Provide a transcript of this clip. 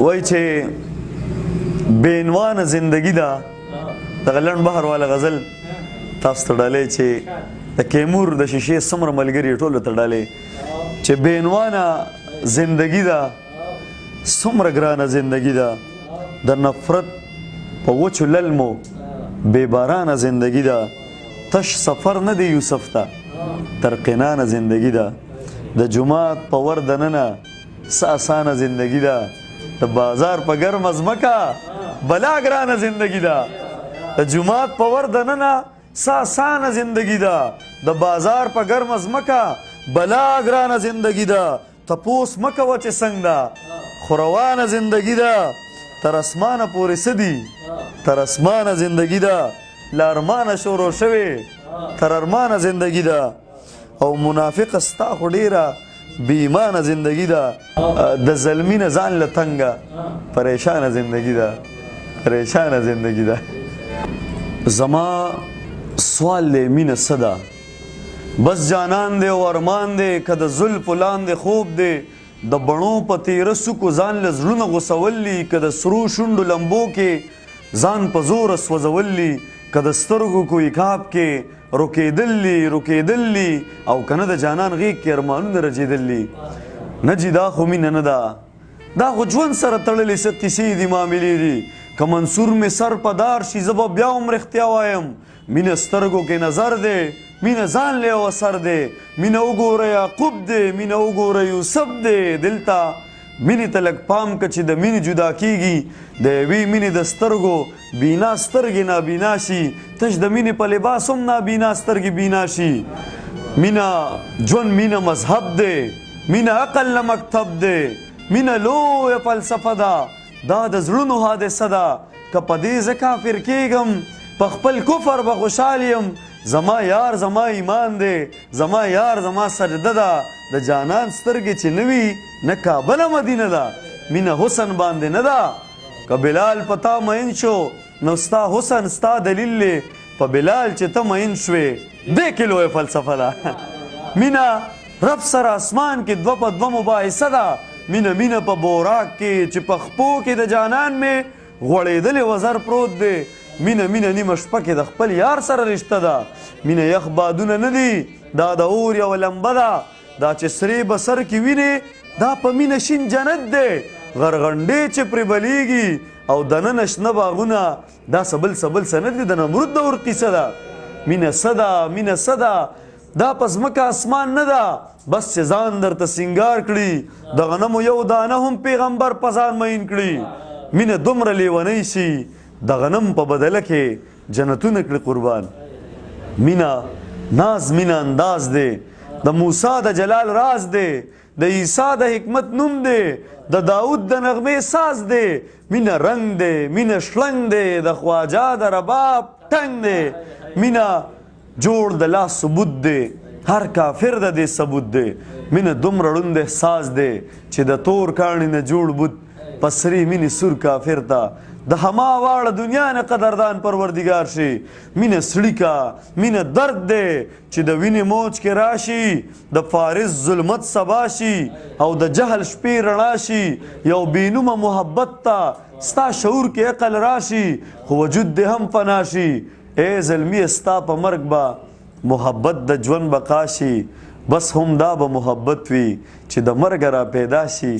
وای چې بینوانه زندگی ده دغه لنډ بحر والا غزل تاسو ته ډالۍ چې د کیمور د شیشې څومره ملګري ټولو ته ډالۍ چې بینوانه زندگی ده څومره ګرانه زندگی ده د نفرت په وچو للمو بې بارانه زندگی ده تش سفر نه دی یوسف ته ترقینانه زندگی ده د جماعت په ور دننه څه اسانه زندگی ده د بازار په ګرمه ځمکه بلا ګرانه زندگی ده د جماعت په ور دننه څه اسانه زندگی ده د بازار په ګرمه ځمکه بلا ګرانه زندگی ده تپوس مه کوه چې څنګه ده خو روانه زندگی ده تر اسمانه پورې څه دي تر اسمانه زندگی ده له ارمانه شروع شوې تر ارمانه زندگی ده او منافق ستا خو ډیره بې ایمانه زندگی ده د ظلمي نه ځان له تنګه پریشانه زندگی ده پریشانه زندگی ده زما سوال دی مینه څه ده بس جانان دی او ارمان دی که د زلفو لاندې خوب دی د بڼو په تیره سکو ځان له زړونه غوسولی که د سرو شونډو لمبو کې ځان په زوره سوځولی که د سترګو کوی کاب کې روکېدلی او که نه د جانان غیږ کې ارمانونه رجېدلي نه جي دا خو مینه نه ده دا خو ژوند سره تړلې څه کیسې دي معاملې دي که منصور مې سر په دار شي زه به بیا هم رښتیا وایم مینه سترګو کې نظر دی مینه ځان له یو اثر دی مینه وګوره یعقوب دی مینه وګوره یوسف دی دلته مینې ته لږ پام که چې د مینې جدا کیږي د یوې مینې د سترګو بینا سترګې نابینا شي تش د مینې په لباس هم نابینا سترګې بینا شي مینه ژوند مینه مذهب دی مینه عقل نه مکتب دی مینه لویه فلسفه ده دا د زړونو حادثه ده که په دې زه کافر کیږم په خپل کفر به خوشحال یم زما یار زما ایمان دی زما یار زما سجده ده د جانان سترګې چې نه وي نه کابله مدینه ده مینه حسن باندې نه ده که بلال په تا مین شو نو ستا حسن ستا دلیل دی په بلال چې ته مین شوې دې کې لویه فلسفه ده مینه رب سره اسمان کې دوه په دوه مباحثه ده مینه په بوراک کې چې په خپو کې د جانان مې غوړېدلې وزر پروت دی مینه نیمه شپه کې د خپل یار سره رشته ده مینه یخ بادونه نه دي دا د اور یوه لمبه ده دا چې سرې به سر کې وینې دا په مینه شین جنت دی غرغنډې چې پرې بلیږي او دننه شنه باغونه دا سبل څه نه دي د نمرود د اور قیسه ده مینه څه ده دا په ځمکه اسمان نه ده بس چې ځان درته سینګار کړي د غنمو یو دانه هم پیغمبر په ځان مین کړي مینه دومره لیونی شي د غنم په بدله کې جنتونه کړي قربان مینه ناز مینه انداز دی د موسی د جلال راز دی د عیسی د حکمت نوم دی د داود د نغمې ساز دی مینه رنگ دی مینه شلنګ دی د خواجه د رباب ټنګ دی مینه جوړ د لاس ثبوت دی هر کافر د دې ثبوت دی مینه دومره ړوند احساس دی چې د تور کاڼي نه جوړ بوت پسري مینې سور کافر ته د هما واړه دنیا نه قدردان پروردګار شي مینه سړیکا مینه درد دی چې د وینې موج کې راشي د فارس ظلمت سبا شي او د جهل شپې رڼا شي یو بینومه محبت ته ستا شعور کې عقل راشي خو وجود دې هم فنا شي ای زلمی ستا په مرګ به محبت د ژوند بقا شي بس هم دا به محبت وي چې د مرګ را پیدا شي